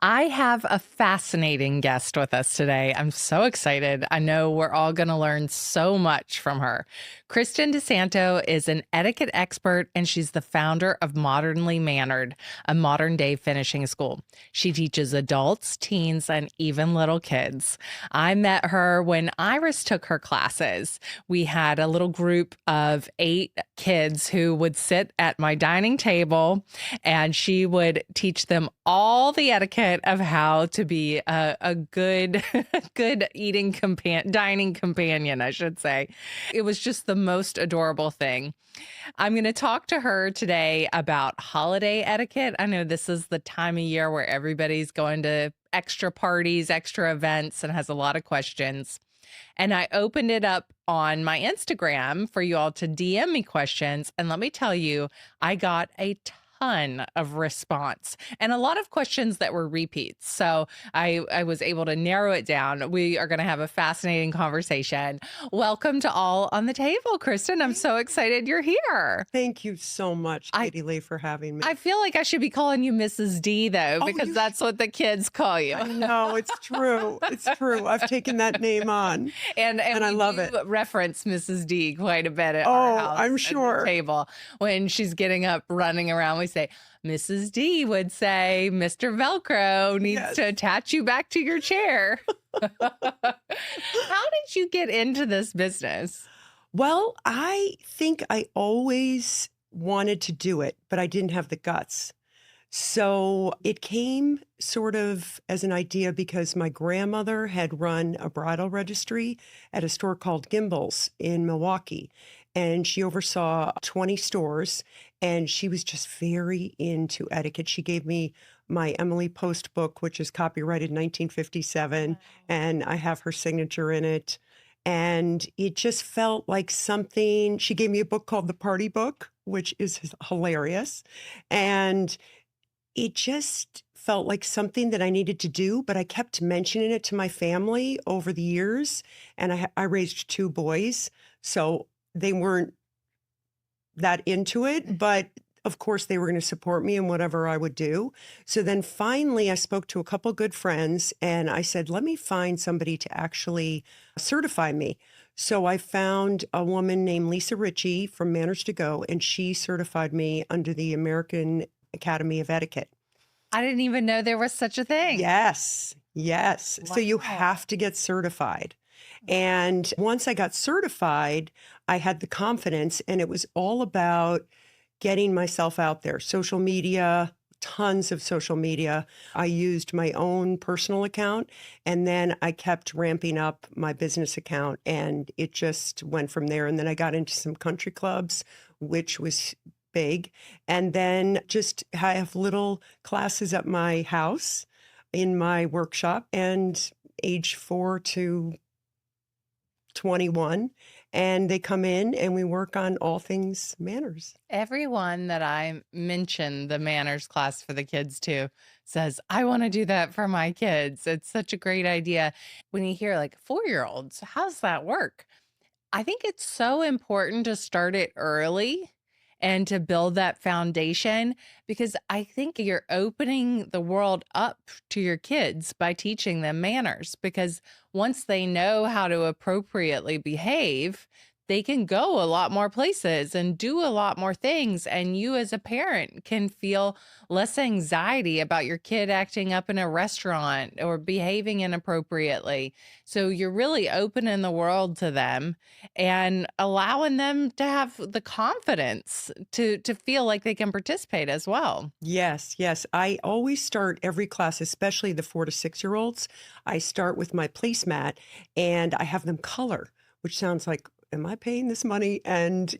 I have a fascinating guest with us today. I'm so excited. I know we're all going to learn so much from her. Kristen DeSanto is an etiquette expert, and she's the founder of Modernly Mannered, a modern day finishing school. She teaches adults, teens, and even little kids. I met her when Iris took her classes. We had a little group of 8 kids who would sit at my dining table, and she would teach them all the etiquette of how to be a good good dining companion, I should say. It was just the most adorable thing. I'm going to talk to her today about holiday etiquette. I know this is the time of year where everybody's going to extra parties, extra events, and has a lot of questions. And I opened it up on my Instagram for you all to DM me questions. And let me tell you, I got a ton of response and a lot of questions that were repeats. So I was able to narrow it down. We are going to have a fascinating conversation. Welcome to All on the Table, Kristen. I'm so excited you're here. Thank you so much, I Katie Lee, for having me. I feel like I should be calling you Mrs. D, though, Oh, because that's what the kids call you. I know, it's true. It's true. I've taken that name on, And I we love do it. reference Mrs. D quite a bit at our Oh, house I'm at the sure. table. When she's getting up, running around, we say, Mrs. D would say, Mr. Velcro needs Yes. to attach you back to your chair. How did you get into this business? Well, I think I always wanted to do it, but I didn't have the guts. So it came sort of as an idea because my grandmother had run a bridal registry at a store called Gimbel's in Milwaukee. And she oversaw 20 stores, and she was just very into etiquette. She gave me my Emily Post book, which is copyrighted 1957, and I have her signature in it. And it just felt like something. She gave me a book called The Party Book, which is hilarious. And it just felt like something that I needed to do, but I kept mentioning it to my family over the years. And I raised 2 boys, so they weren't that into it, but of course they were going to support me in whatever I would do. So then finally I spoke to a couple good friends and I said, let me find somebody to actually certify me. So I found a woman named Lisa Ritchie from Manners to Go, and she certified me under the American Academy of Etiquette. I didn't even know there was such a thing. Yes, yes. So you Wow. have to get certified. And once I got certified, I had the confidence, and it was all about getting myself out there. Social media, tons of social media. I used my own personal account, and then I kept ramping up my business account, and it just went from there. And then I got into some country clubs, which was big. And then just I have little classes at my house in my workshop, and age 4 to 21, and they come in and we work on all things manners. Everyone that I mention the manners class for the kids to says, I want to do that for my kids. It's such a great idea. When you hear like 4-year-olds, how's that work? I think it's so important to start it early and to build that foundation, because I think you're opening the world up to your kids by teaching them manners. Because once they know how to appropriately behave, they can go a lot more places and do a lot more things. And you, as a parent, can feel less anxiety about your kid acting up in a restaurant or behaving inappropriately. So you're really opening the world to them and allowing them to have the confidence to feel like they can participate as well. Yes, yes. I always start every class, especially the 4 to 6-year-olds. I start with my placemat and I have them color, which sounds like, am I paying this money and,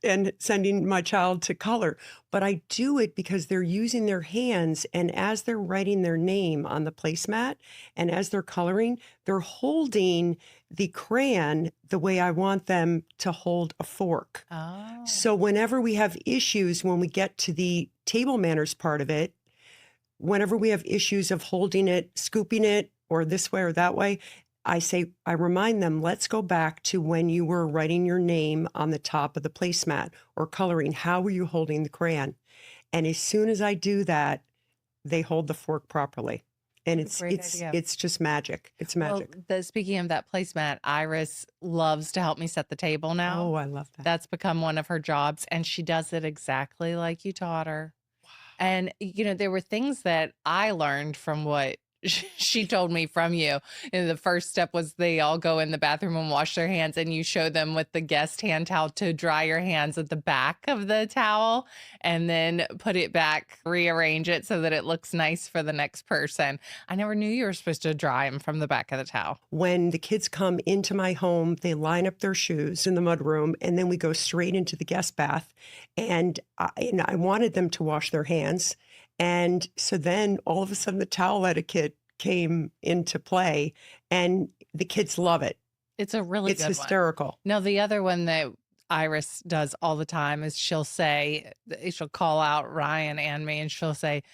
and sending my child to color? But I do it because they're using their hands, and as they're writing their name on the placemat and as they're coloring, they're holding the crayon the way I want them to hold a fork. Oh. So whenever we have issues, when we get to the table manners part of it, whenever we have issues of holding it, scooping it, or this way or that way, I remind them, let's go back to when you were writing your name on the top of the placemat or coloring. How were you holding the crayon? And as soon as I do that, they hold the fork properly. And What a great idea. it's just magic. It's magic. Well, speaking of that placemat, Iris loves to help me set the table now. Oh, I love that. That's become one of her jobs, and she does it exactly like you taught her. And, there were things that I learned from what she told me from you. And the first step was they all go in the bathroom and wash their hands, and you show them with the guest hand towel to dry your hands at the back of the towel and then put it back, rearrange it so that it looks nice for the next person. I never knew you were supposed to dry them from the back of the towel. When the kids come into my home, they line up their shoes in the mudroom, and then we go straight into the guest bath. And I wanted them to wash their hands. And so then all of a sudden the towel etiquette came into play, and the kids love it. It's a really It's good one. hysterical. Now, the other one that Iris does all the time is she'll call out Ryan and me, and she'll say,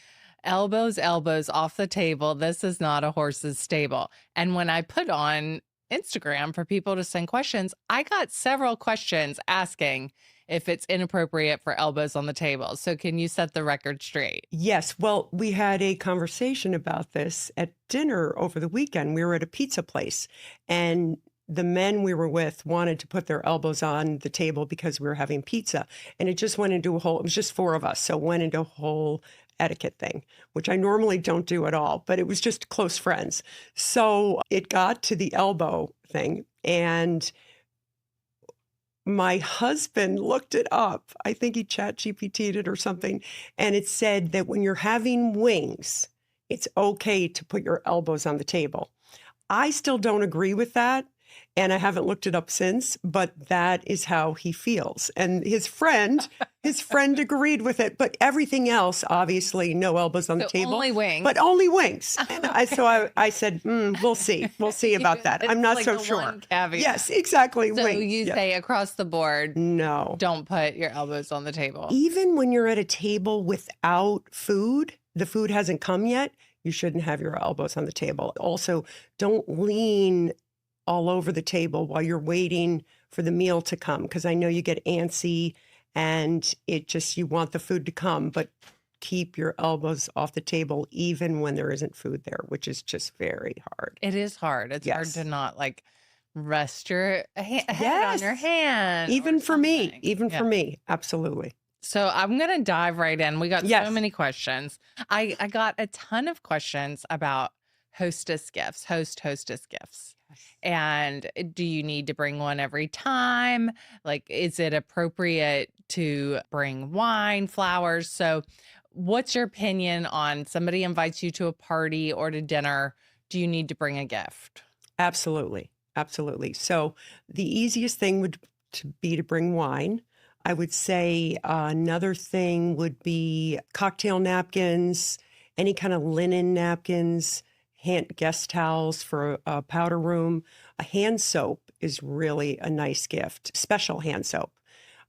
elbows off the table. This is not a horse's stable. And when I put on Instagram for people to send questions, I got several questions asking if it's inappropriate for elbows on the table. So can you set the record straight? Yes. Well, we had a conversation about this at dinner over the weekend. We were at a pizza place, and the men we were with wanted to put their elbows on the table because we were having pizza. And it just went into it was just four of us. So it went into a whole etiquette thing, which I normally don't do at all, but it was just close friends. So it got to the elbow thing, and my husband looked it up. I think he chat GPT'd it or something. And it said that when you're having wings, it's okay to put your elbows on the table. I still don't agree with that. And I haven't looked it up since, but that is how he feels. And his friend agreed with it. But everything else, obviously, no elbows on the table. Only wings. But only wings. And I said, we'll see. We'll see about that. I'm not like so the sure. one caveat. Yes, exactly. So wings. you Yes. say across the board, No. don't put your elbows on the table. Even when you're at a table without food, the food hasn't come yet, you shouldn't have your elbows on the table. Also, don't lean all over the table while you're waiting for the meal to come, because I know you get antsy and you want the food to come, but keep your elbows off the table even when there isn't food there, which is just very hard. It is hard. It's hard Yes. to not rest your head on Yes. your hand. Even or for me, something. even Yeah. for me, absolutely. So I'm going to dive right in. We got Yes. so many questions. I got a ton of questions about hostess gifts, hostess gifts. And do you need to bring one every time? Is it appropriate to bring wine, flowers? So what's your opinion on somebody invites you to a party or to dinner? Do you need to bring a gift? Absolutely. Absolutely. So the easiest thing would be to bring wine. I would say another thing would be cocktail napkins, any kind of linen napkins, guest towels for a powder room. A hand soap is really a nice gift, special hand soap,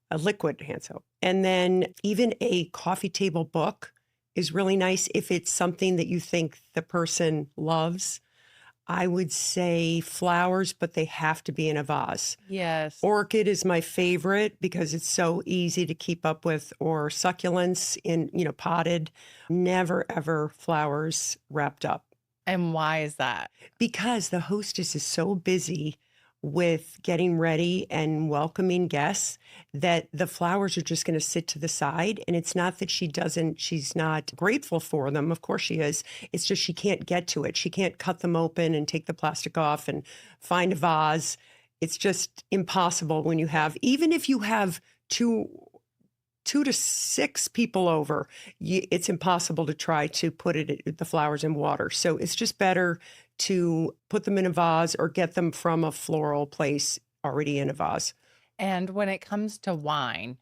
a liquid hand soap. And then even a coffee table book is really nice if it's something that you think the person loves. I would say flowers, but they have to be in a vase. Yes. Orchid is my favorite because it's so easy to keep up with, or succulents in, potted. Never ever flowers wrapped up. And why is that? Because the hostess is so busy with getting ready and welcoming guests that the flowers are just going to sit to the side. And it's not that she's not grateful for them. Of course she is. It's just she can't get to it. She can't cut them open and take the plastic off and find a vase. It's just impossible when even if you have two to six people over, it's impossible to try to put the flowers in water. So it's just better to put them in a vase or get them from a floral place already in a vase. And when it comes to wine,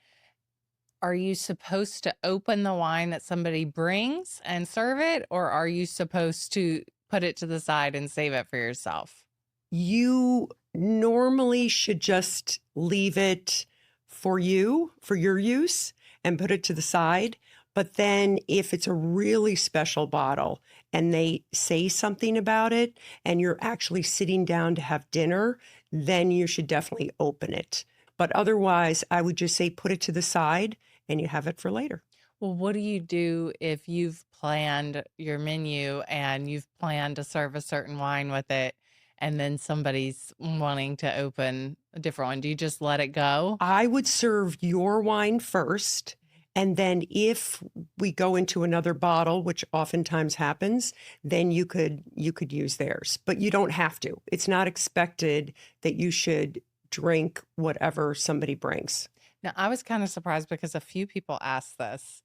are you supposed to open the wine that somebody brings and serve it? Or are you supposed to put it to the side and save it for yourself? You normally should just leave it for your use, and put it to the side. But then if it's a really special bottle and they say something about it and you're actually sitting down to have dinner, then you should definitely open it. But otherwise, I would just say put it to the side and you have it for later. Well, what do you do if you've planned your menu and you've planned to serve a certain wine with it, and then somebody's wanting to open a different one? Do you just let it go? I would serve your wine first. And then if we go into another bottle, which oftentimes happens, then you could use theirs. But you don't have to. It's not expected that you should drink whatever somebody brings. Now, I was kind of surprised because a few people asked this,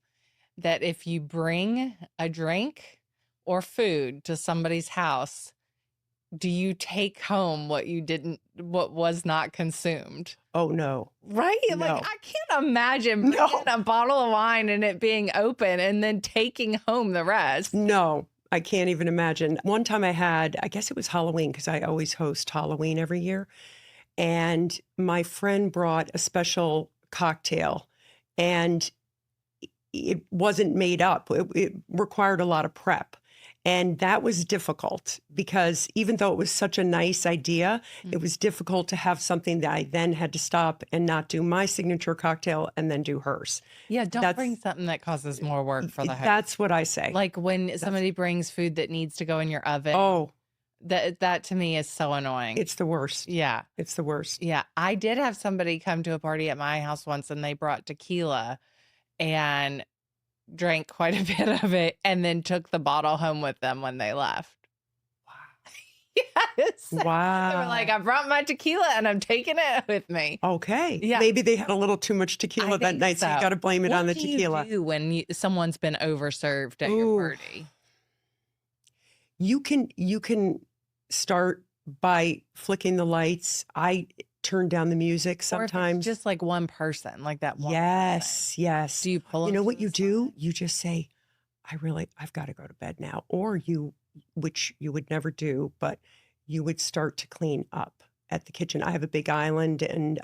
that if you bring a drink or food to somebody's house, do you take home what was not consumed? Oh no. Right? Like, No. I can't imagine No. bringing a bottle of wine and it being open and then taking home the rest. No. I can't even imagine. One time I guess it was Halloween because I always host Halloween every year. And my friend brought a special cocktail and it wasn't made up. It required a lot of prep. And that was difficult because even though it was such a nice idea, it was difficult to have something that I then had to stop and not do my signature cocktail and then do hers. Yeah, don't That's bring something that causes more work for the host. that's what I say. Like when somebody brings food that needs to go in your oven, Oh, that to me is so annoying. it's the worst. Yeah. It's the worst. Yeah. I did have somebody come to a party at my house once and they brought tequila and drank quite a bit of it and then took the bottle home with them when they left. Yes. They were Wow. like, I brought my tequila and I'm taking it with me. Okay. Yeah. Maybe they had a little too much I tequila that think night, so you so. got to blame it What on the do tequila. you do when someone's been overserved at your Ooh. party? You can start by flicking the lights. I turn down the music Or if it's sometimes. just like one person, like that one person. Yes, yes. Do you pull You them know to what the you do? side? You just say, I've got to go to bed now. Or which you would never do, but you would start to clean up at the kitchen. I have a big island and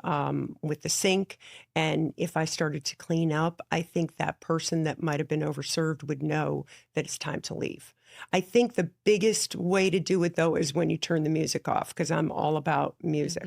with the sink. And if I started to clean up, I think that person that might have been overserved would know that it's time to leave. I think the biggest way to do it though is when you turn the music off, because I'm all about music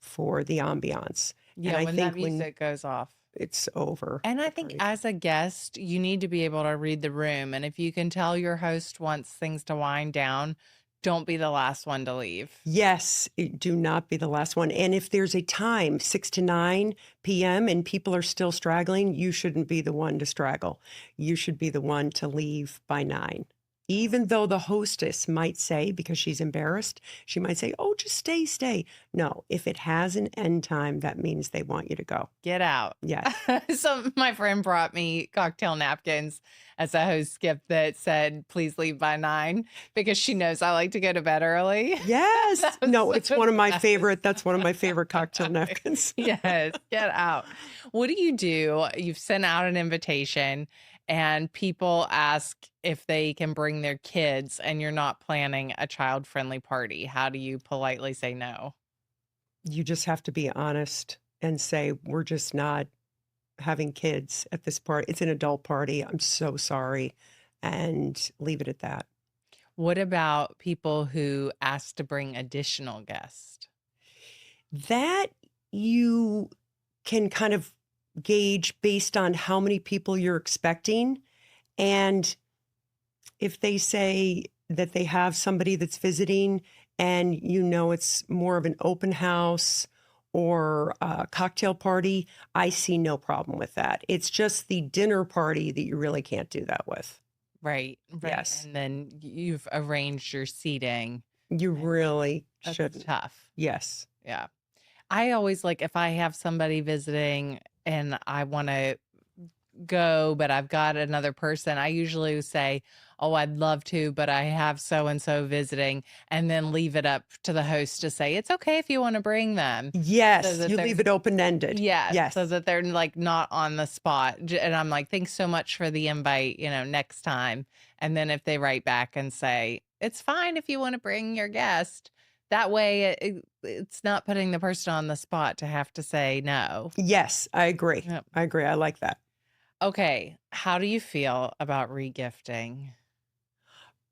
for the ambiance. Yeah, and I when think that music goes off. it's over. And I the think party. as a guest, you need to be able to read the room. And if you can tell your host wants things to wind down, don't be the last one to leave. Yes, do not be the last one. And if there's a time, 6 to 9 p.m., and people are still straggling, you shouldn't be the one to straggle. You should be the one to leave by 9. Even though the hostess might say, because she's embarrassed, she might say, oh, just stay, stay. No, if it has an end time, that means they want you to go. Get out. Yes. So my friend brought me cocktail napkins as a host gift that said, please leave by 9, because she knows I like to go to bed early. Yes. was No, it's so one of my nice. favorite. That's one of my favorite cocktail napkins. Yes, get out. What do you do? You've sent out an invitation and people ask if they can bring their kids and you're not planning a child-friendly party. How do you politely say no? You just have to be honest and say, we're just not having kids at this party. It's an adult party. I'm so sorry. And leave it at that. What about people who ask to bring additional guests? That you can kind of gauge based on how many people you're expecting. And if they say that they have somebody that's visiting and you know it's more of an open house or a cocktail party, I see no problem with that. It's just the dinner party that you really can't do that with. Right. Yes. And then you've arranged your seating. You really That's shouldn't. tough. Yes. Yeah. I always like, if I have somebody visiting and I want to go, but I've got another person, I usually say, oh, I'd love to, but I have so-and-so visiting, and then leave it up to the host to say, it's okay if you want to bring them. Yes. that You they're- leave it open-ended. Yes. Yes. So that they're like not on the spot. And I'm like, thanks so much for the invite, next time. And then if they write back and say, it's fine if you want to bring your guest, that way it's not putting the person on the spot to have to say no. Yes, I agree. Yep. I agree. I like that. Okay. How do you feel about regifting?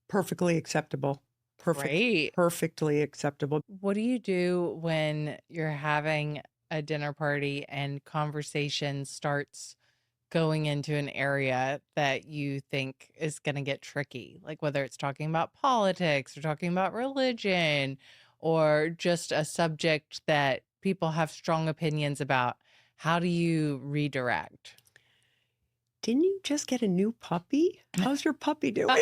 Perfectly acceptable. Great. Perfectly acceptable. What do you do when you're having a dinner party and conversation starts going into an area that you think is going to get tricky, like whether it's talking about politics or talking about religion or just a subject that people have strong opinions about? How do you redirect? Didn't you just get a new puppy? How's your puppy doing?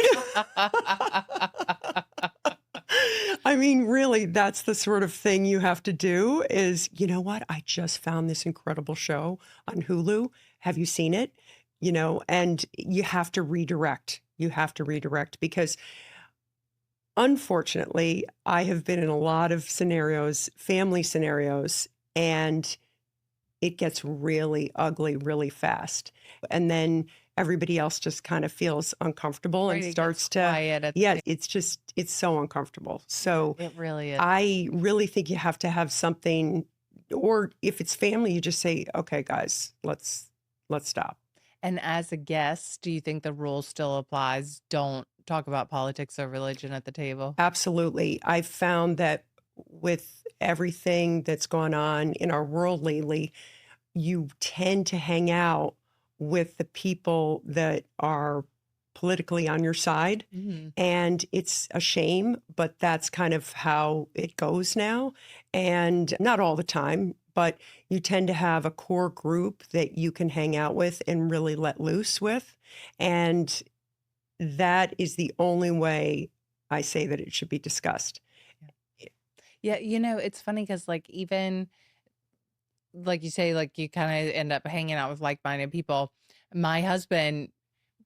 I mean, really, that's the sort of thing you have to do is, you know what? I just found this incredible show on Hulu. Have you seen it? And you have to redirect. You have to redirect because unfortunately, I have been in a lot of scenarios, family scenarios, and it gets really ugly really fast. And then everybody else just kind of feels uncomfortable and Right, it gets starts to, quiet at yeah, the it's so uncomfortable. So it really is. I really think you have to have something, or if it's family, you just say, okay, guys, let's stop. And as a guest, do you think the rule still applies? Don't talk about politics or religion at the table. Absolutely. I've found that with everything that's gone on in our world lately, you tend to hang out with the people that are politically on your side. Mhm. And it's a shame, but that's kind of how it goes now. And not all the time, but you tend to have a core group that you can hang out with and really let loose with. And that is the only way I say that it should be discussed. Yeah, it's funny because, like, even like you say, like you kind of end up hanging out with like-minded people. My husband,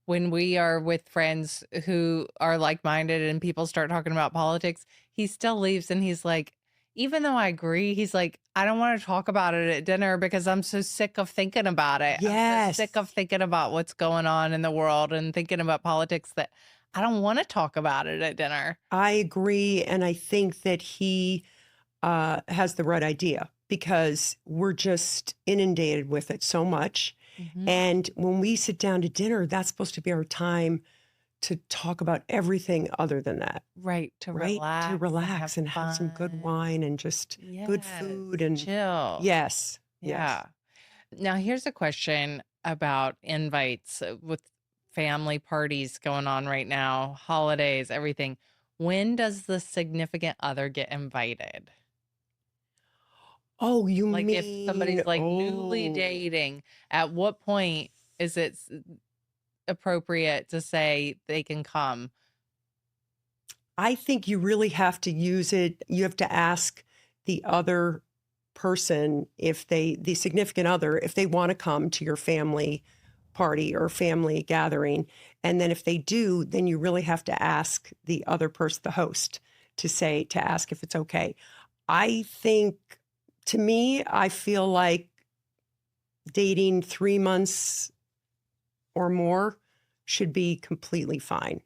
when we are with friends who are like-minded and people start talking about politics, he still leaves and he's like, even though I agree, he's like, I don't want to talk about it at dinner because I'm so sick of thinking about it. I'm so sick Yes, of thinking about what's going on in the world and thinking about politics that I don't want to talk about it at dinner. I agree. And I think that he has the right idea because we're just inundated with it so much. Mhm. And when we sit down to dinner, that's supposed to be our time to talk about everything other than that, Right, to right? To relax and have relax and have some good fun. wine and just good Yes, food. And chill. yes, yes. Yeah. Now, here's a question about invites with family parties going on right now, holidays, everything. When does the significant other get invited? Oh, you Like, if mean, somebody's like newly oh, dating, at what point is it appropriate to say they can come? I think you really have to use it. You have to ask the other person if the significant other, if they want to come to your family party or family gathering. And then if they do, then you really have to ask the other person, the host, to ask if it's okay. I think, to me, I feel like dating 3 months or more should be completely fine.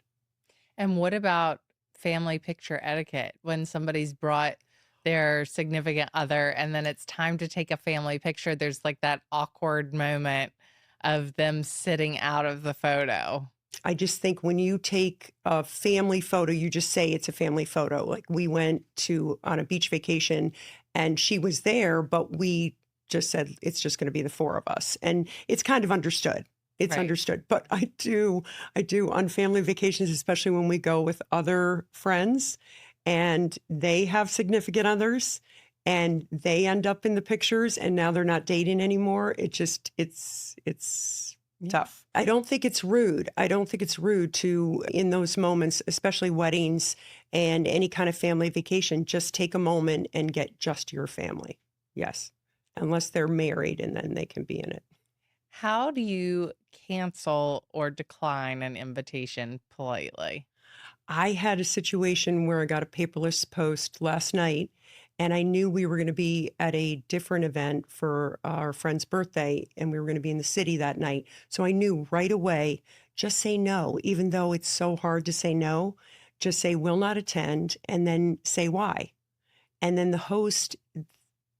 And what about family picture etiquette when somebody's brought their significant other and then it's time to take a family picture? There's like that awkward moment of them sitting out of the photo. I just think when you take a family photo, you just say it's a family photo. Like we went to on a beach vacation and she was there, but we just said it's just going to be the four of us. And it's kind of understood. It's Right. understood. But I do on family vacations, especially when we go with other friends and they have significant others and they end up in the pictures and now they're not dating anymore. It's Yeah. tough. I don't think it's rude. I don't think it's rude to, in those moments, especially weddings and any kind of family vacation, just take a moment and get just your family. Yes. Unless they're married and then they can be in it. How do you cancel or decline an invitation politely? I had a situation where I got a paperless post last night and I knew we were going to be at a different event for our friend's birthday and we were going to be in the city that night. So I knew right away, just say no, even though it's so hard to say no, just say will not attend and then say why. And then the host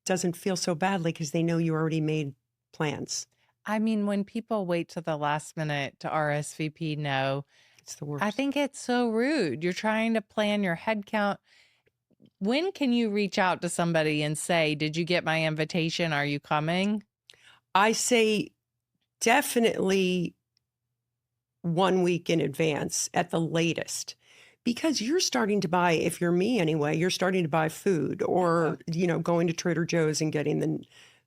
doesn't feel so badly because they know you already made plans. I mean, when people wait to the last minute to RSVP no, It's the I worst. think it's so rude. You're trying to plan your head count. When can you reach out to somebody and say, "Did you get my invitation? Are you coming?" I say definitely 1 week in advance at the latest. Because you're starting to buy, if you're me anyway, you're starting to buy food Yeah. or, going to Trader Joe's and getting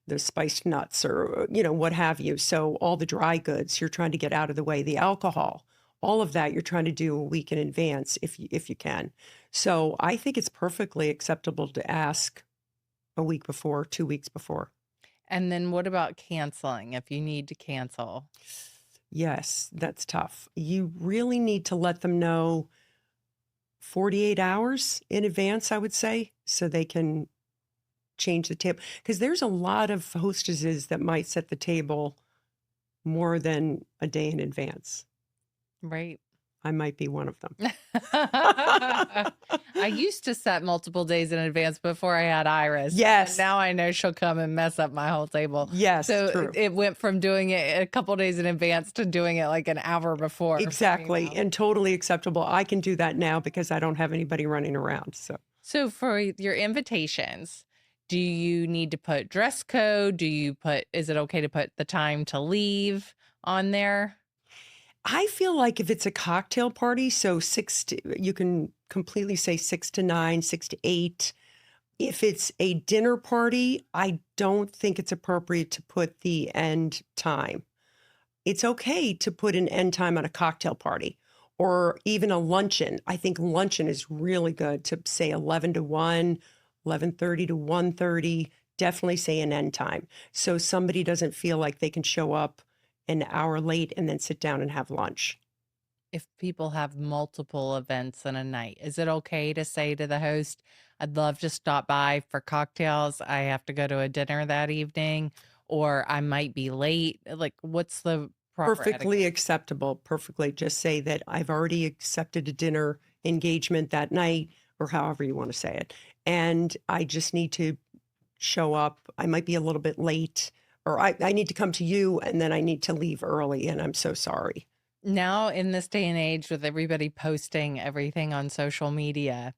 the spiced nuts or, what have you. So all the dry goods, you're trying to get out of the way. The alcohol, all of that, you're trying to do a week in advance if you can. So I think it's perfectly acceptable to ask a week before, 2 weeks before. And then what about canceling if you need to cancel? Yes, that's tough. You really need to let them know 48 hours in advance, I would say, so they can change the table. Because there's a lot of hostesses that might set the table more than a day in advance. Right. I might be one of them. I used to set multiple days in advance before I had Iris. And Yes. now I know she'll come and mess up my whole table. Yes, So true. it went from doing it a couple days in advance to doing it like an hour before. Exactly. And totally acceptable. I can do that now because I don't have anybody running around. So for your invitations, do you need to put dress code? Is it okay to put the time to leave on there? I feel like if it's a cocktail party, so you can completely say 6 to 9, 6 to 8. If it's a dinner party, I don't think it's appropriate to put the end time. It's okay to put an end time on a cocktail party or even a luncheon. I think luncheon is really good to say 11 to 1, 11:30 to 1:30. Definitely say an end time. So somebody doesn't feel like they can show up an hour late and then sit down and have lunch. If people have multiple events in a night, is it okay to say to the host, I'd love to stop by for cocktails. I have to go to a dinner that evening, or I might be late. Like, what's the proper Perfectly etiquette? acceptable. Perfectly. Just say that I've already accepted a dinner engagement that night, or however you want to say it. And I just need to show up. I might be a little bit late, or I need to come to you and then I need to leave early. And I'm so sorry. Now, in this day and age, with everybody posting everything on social media,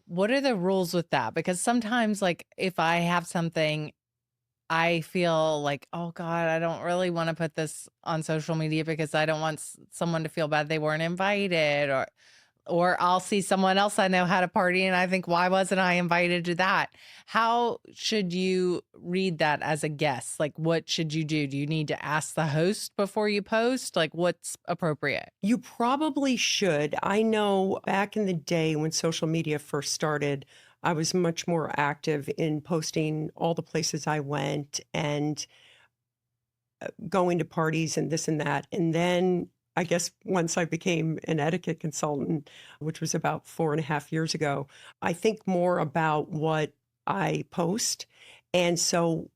what are the rules with that? Because sometimes, like, if I have something, I feel like, oh God, I don't really want to put this on social media because I don't want someone to feel bad they weren't invited, or I'll see someone else I know had a party and I think, why wasn't I invited to that? How should you read that as a guest? Like, what should you do? Do you need to ask the host before you post? Like, what's appropriate? You probably should. I know back in the day when social media first started, I was much more active in posting all the places I went and going to parties and this and that. And then I guess once I became an etiquette consultant, which was about 4.5 years ago, I think more about what I post. And so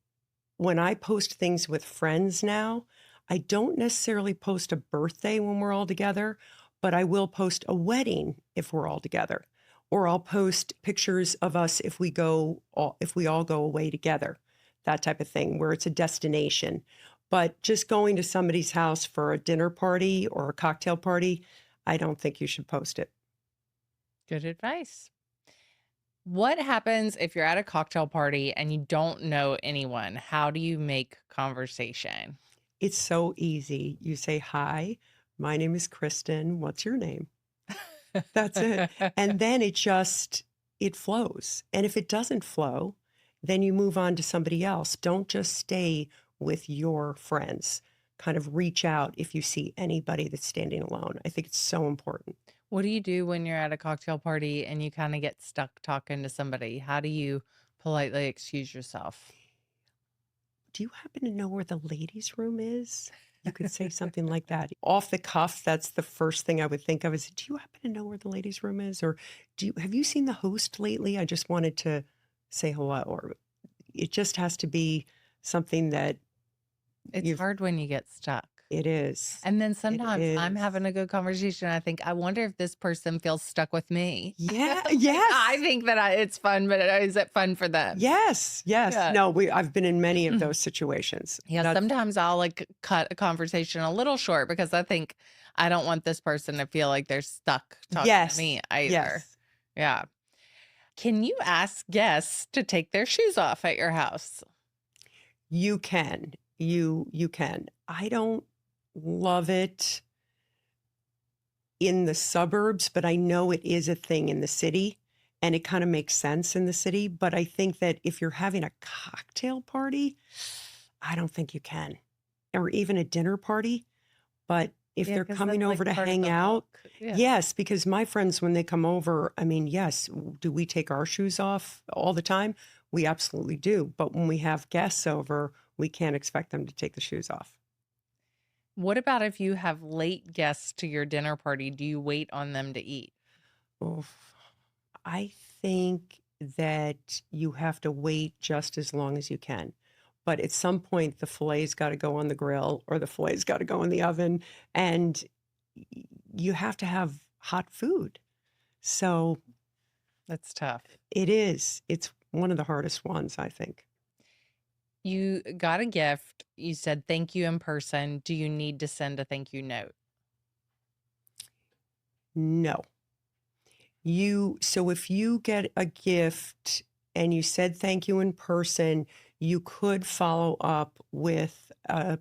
when I post things with friends now, I don't necessarily post a birthday when we're all together, but I will post a wedding if we're all together. Or I'll post pictures of us if we all go away together, that type of thing, where it's a destination. But just going to somebody's house for a dinner party or a cocktail party, I don't think you should post it. Good advice. What happens if you're at a cocktail party and you don't know anyone? How do you make conversation? It's so easy. You say, "Hi, my name is Kristen. What's your name?" That's it. And then it flows. And if it doesn't flow, then you move on to somebody else. Don't just stay with your friends. Kind of reach out if you see anybody that's standing alone. I think it's so important. What do you do when you're at a cocktail party and you kind of get stuck talking to somebody? How do you politely excuse yourself? Do you happen to know where the ladies' room is? You could say something like that. Off the cuff, that's the first thing I would think of is, do you happen to know where the ladies' room is? Or have you seen the host lately? I just wanted to say hello. Or it just has to be something that It's you've, hard when you get stuck. it is. And then It sometimes I'm is. having a good conversation. I think, I wonder if this person feels stuck with me. Yeah, Like, yes. I think that it's fun, but is it fun for them? Yes, yes. Yeah. No, I've been in many of those situations. Yeah, That's sometimes I'll like cut a conversation a little short because I think I don't want this person to feel like they're stuck talking to yes, me either. yes. Yeah. Can you ask guests to take their shoes off at your house? You can. you can. I don't love it in the suburbs, but I know it is a thing in the city, and it kind of makes sense in the city. But I think that if you're having a cocktail party, I don't think you can, or even a dinner party. But if Yeah, they're because that's coming like over to part of hang the out, look. Yeah. yes, because my friends, when they come over, I mean, yes, do we take our shoes off all the time? We absolutely do. But when we have guests over, we can't expect them to take the shoes off. What about if you have late guests to your dinner party? Do you wait on them to eat? Oof. I think that you have to wait just as long as you can. But at some point, the fille's got to go on the grill or the fille's got to go in the oven, and you have to have hot food. So That's tough. it is. It's one of the hardest ones, I think. You got a gift. You said thank you in person. Do you need to send a thank you note? No. So if you get a gift and you said thank you in person, you could follow up with a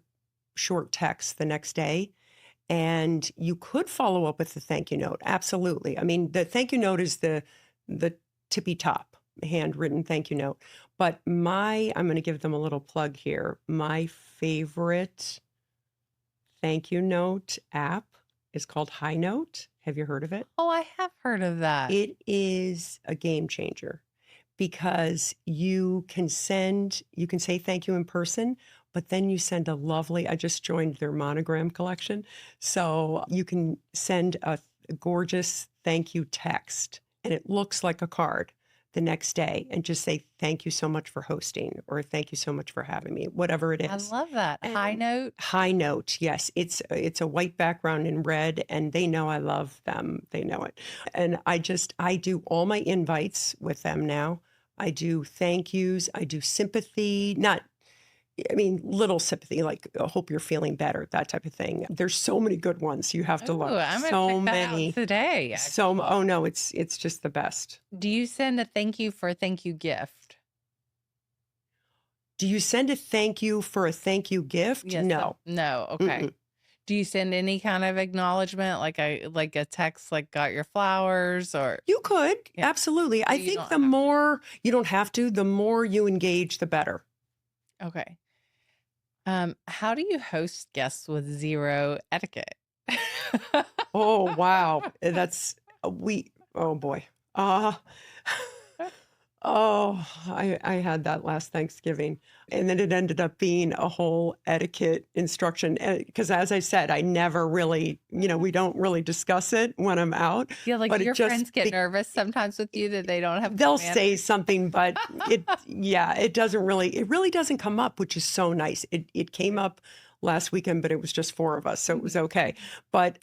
short text the next day. And you could follow up with the thank you note. Absolutely. I mean, the thank you note is the tippy top handwritten thank you note. But I'm going to give them a little plug here. My favorite thank you note app is called High Note. Have you heard of it? Oh, I have heard of that. It is a game changer because you can say thank you in person, but then you send a lovely, I just joined their monogram collection. So you can send a gorgeous thank you text, and it looks like a card the next day, and just say, thank you so much for hosting, or thank you so much for having me, whatever it I is. love that. High And note. High Note, yes. It's a white background in red, and they know I love them. They know it. And I do all my invites with them now. I do thank yous. I do sympathy, not, I mean, little sympathy, like, I hope you're feeling better, that type of thing. There's so many good ones you have to Oh, look. I'm gonna So check that out many. today, actually. Oh no, it's just the best. Do you send a thank you for a thank you gift? Do you send a thank you for a thank you gift? Yes. No. No. Okay. Mm-mm. Do you send any kind of acknowledgement, like a text, like got your flowers, or You could, yeah? absolutely. So I you think don't the have to. more you don't have to, the more you engage, the better. Okay. How do you host guests with zero etiquette? Oh, wow. Oh boy. Uh, oh, I had that last Thanksgiving. And then it ended up being a whole etiquette instruction. Because as I said, I never really, we don't really discuss it when I'm out, Yeah, like but it your just, friends get nervous sometimes with you that they don't have good they'll say manners. something, but yeah, it really doesn't come up, which is so nice. It came up last weekend, but it was just four of us, so it was okay. But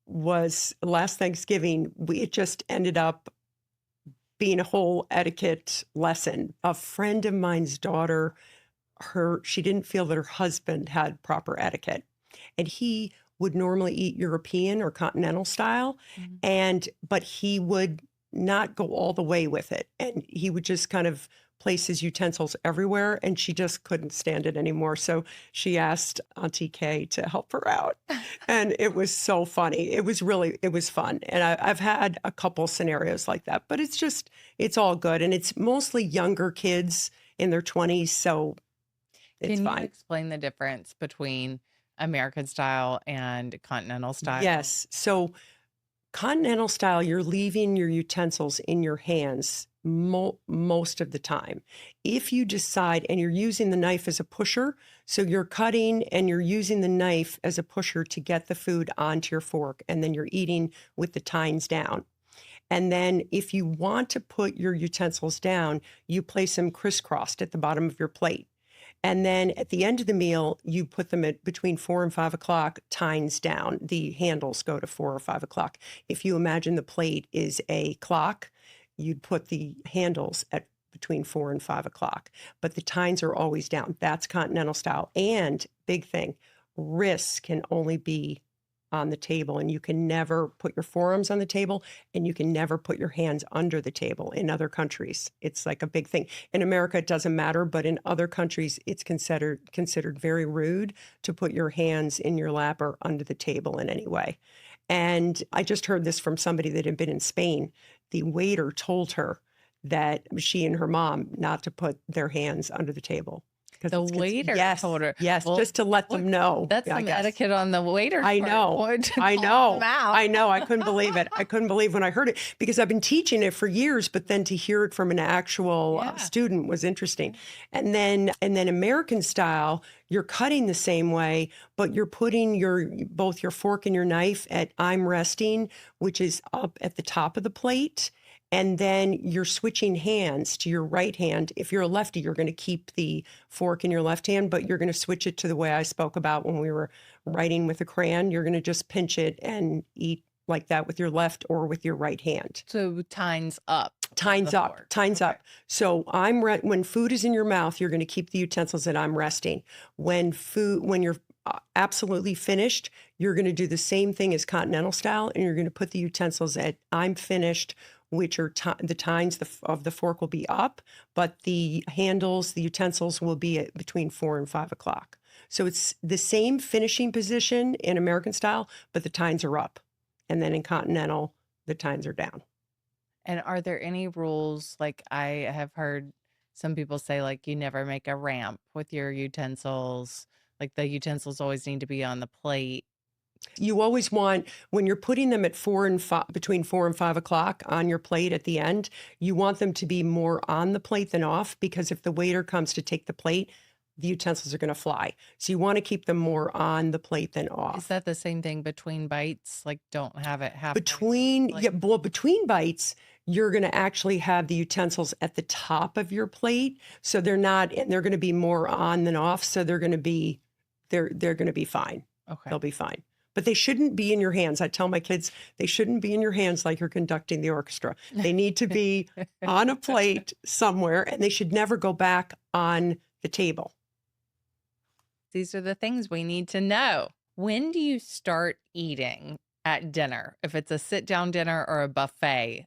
last Thanksgiving, it just ended up being a whole etiquette lesson. A friend of mine's daughter, she didn't feel that her husband had proper etiquette, and he would normally eat European or continental style, Mhm. but he would not go all the way with it, and he would just kind of place his utensils everywhere, and she just couldn't stand it anymore. So she asked Auntie Kay to help her out, and it was so funny. It was fun, and I've had a couple scenarios like that, but it's all good, and it's mostly younger kids in their 20s, so it's Can you fine. explain the difference between American style and continental style? Yes. So continental style, you're leaving your utensils in your hands most of the time. If you decide, and you're using the knife as a pusher, so you're cutting and you're using the knife as a pusher to get the food onto your fork, and then you're eating with the tines down. And then if you want to put your utensils down, you place them crisscrossed at the bottom of your plate. And then at the end of the meal, you put them at between 4 and 5 o'clock, tines down. The handles go to 4 or 5 o'clock. If you imagine the plate is a clock, you'd put the handles at between 4 and 5 o'clock. But the tines are always down. That's continental style. And big thing, wrists can only be on the table, and you can never put your forearms on the table, and you can never put your hands under the table. In other countries, it's like a big thing. In America, it doesn't matter, but in other countries, it's considered very rude to put your hands in your lap or under the table in any way. And I just heard this from somebody that had been in Spain. The waiter told her that she and her mom not to put their hands under the table. The waiter told her. Yes, Well, just to let them know. that's I some guess. etiquette on the waiter's I part. know. To I call know. them out. I know. I couldn't believe it. I couldn't believe when I heard it because I've been teaching it for years, but then to hear it from an actual Yeah. student was interesting. And then American style, you're cutting the same way, but you're putting both your fork and your knife at I'm resting, which is up at the top of the plate. And then you're switching hands to your right hand. If you're a lefty, you're going to keep the fork in your left hand, but you're going to switch it to the way I spoke about when we were writing with a crayon. You're going to just pinch it and eat like that with your left or with your right hand. So tines up. Tines up. Tines up. So when food is in your mouth, you're going to keep the utensils at I'm resting. When you're absolutely finished, you're going to do the same thing as Continental style, and you're going to put the utensils at I'm finished, which are the tines of the fork will be up, but the handles, the utensils will be at between 4 and 5 o'clock. So it's the same finishing position in American style, but the tines are up. And then in Continental, the tines are down. And are there any rules? Like I have heard some people say, like, you never make a ramp with your utensils. Like the utensils always need to be on the plate. You always want, when you're putting them at between 4 and 5 o'clock on your plate at the end, you want them to be more on the plate than off, because if the waiter comes to take the plate, the utensils are going to fly. So you want to keep them more on the plate than off. Is that the same thing between bites? Like don't have it halfway? Between bites, you're going to actually have the utensils at the top of your plate. So they're going to be more on than off. So they're going to be fine. Okay. They'll be fine. But they shouldn't be in your hands. I tell my kids, they shouldn't be in your hands like you're conducting the orchestra. They need to be on a plate somewhere, and they should never go back on the table. These are the things we need to know. When do you start eating at dinner? If it's a sit-down dinner or a buffet,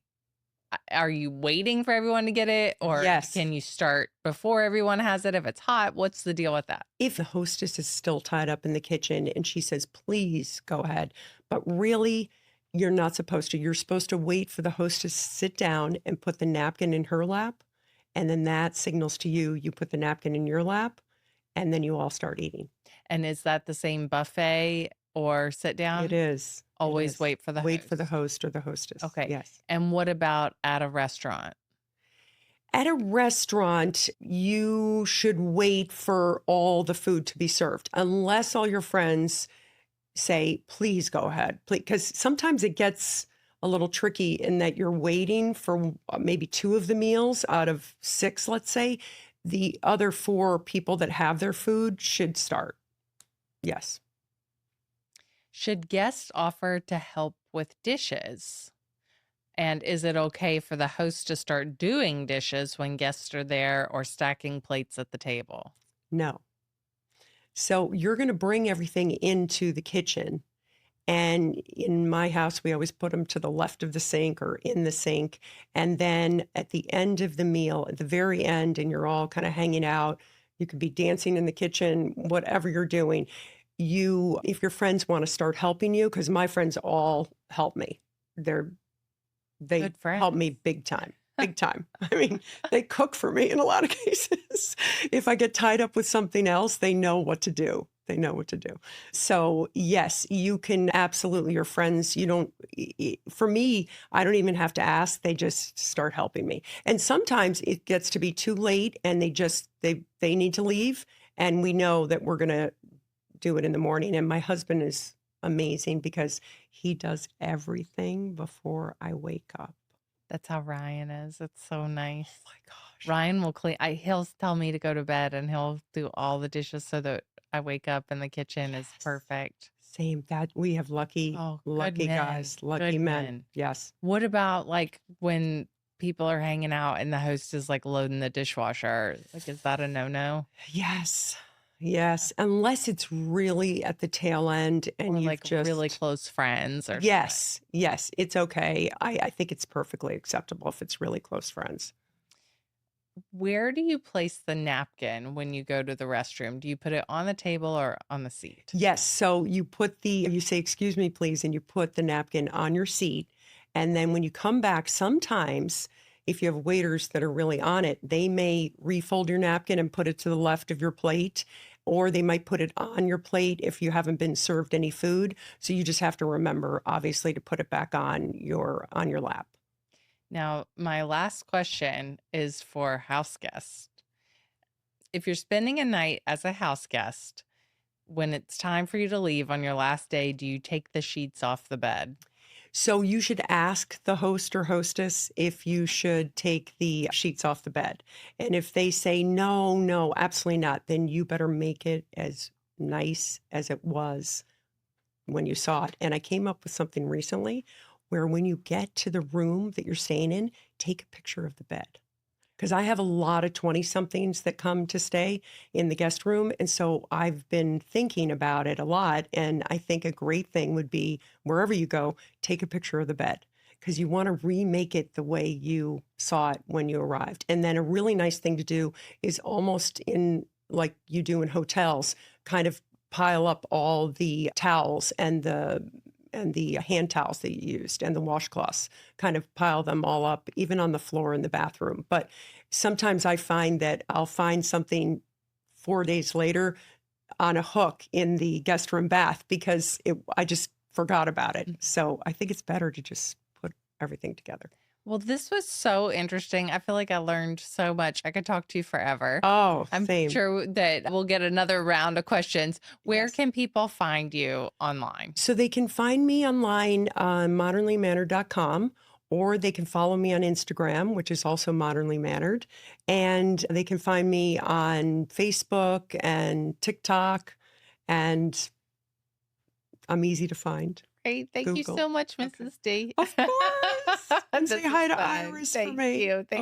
are you waiting for everyone to get it? Or Yes. Can you start before everyone has it if it's hot? What's the deal with that? If the hostess is still tied up in the kitchen and she says, please go ahead, but really, you're not supposed to. You're supposed to wait for the hostess to sit down and put the napkin in her lap. And then that signals to you, you put the napkin in your lap, and then you all start eating. And is that the same buffet or sit down? It is. Always wait for the Wait host. for the host or the hostess. Okay. Yes. And what about at a restaurant? At a restaurant, you should wait for all the food to be served, unless all your friends say, please go ahead. Because sometimes it gets a little tricky in that you're waiting for maybe 2 of the meals out of 6, let's say. The other 4 people that have their food should start. Yes. Should guests offer to help with dishes? And is it okay for the host to start doing dishes when guests are there or stacking plates at the table? No. So you're going to bring everything into the kitchen. And in my house, we always put them to the left of the sink or in the sink. And then at the end of the meal, at the very end, and you're all kind of hanging out, you could be dancing in the kitchen, whatever you're doing. If your friends want to start helping you, because my friends all help me. They Good friends. help me big time. Big time. I mean, they cook for me in a lot of cases. If I get tied up with something else, they know what to do. They know what to do. So yes, you can absolutely, your friends, for me, I don't even have to ask. They just start helping me. And sometimes it gets to be too late and they need to leave. And we know that we're going to do it in the morning. And my husband is amazing because he does everything before I wake up. That's how Ryan is. It's so nice. Oh my gosh. Ryan will clean. He'll tell me to go to bed and he'll do all the dishes so that I wake up and the kitchen is perfect. Same. That we have lucky guys, lucky men. Yes. What about like when people are hanging out and the host is like loading the dishwasher? Like, is that a no-no? Yes. Yes, unless it's really at the tail end Or and you've like really just close friends or something. yes, yes, it's okay. I think it's perfectly acceptable if it's really close friends. Where do you place the napkin when you go to the restroom? Do you put it on the table or on the seat? Yes, so you say, "Excuse me, please," and you put the napkin on your seat, and then when you come back, sometimes if you have waiters that are really on it, they may refold your napkin and put it to the left of your plate, or they might put it on your plate if you haven't been served any food, so you just have to remember, obviously, to put it back on your lap. Now, my last question is for house guests. If you're spending a night as a house guest, when it's time for you to leave on your last day, do you take the sheets off the bed? So you should ask the host or hostess if you should take the sheets off the bed. And if they say, no, no, absolutely not, then you better make it as nice as it was when you saw it. And I came up with something recently where when you get to the room that you're staying in, take a picture of the bed. Because I have a lot of 20 somethings that come to stay in the guest room. And so I've been thinking about it a lot. And I think a great thing would be wherever you go, take a picture of the bed because you want to remake it the way you saw it when you arrived. And then a really nice thing to do is almost in like you do in hotels, kind of pile up all the towels and the hand towels that you used and the washcloths, kind of pile them all up, even on the floor in the bathroom. But sometimes I find that I'll find something 4 days later on a hook in the guest room bath because I just forgot about it. So I think it's better to just put everything together. Well, this was so interesting. I feel like I learned so much. I could talk to you forever. Oh, I'm same. sure that we'll get another round of questions. Where Yes. can people find you online? So they can find me online on modernlymannered.com, or they can follow me on Instagram, which is also modernly mannered. And they can find me on Facebook and TikTok, and I'm easy to find. Great. Thank you Google. so much, Okay. Mrs. D. Of course. And This say was hi to fun. Iris for Thank me. you. Thank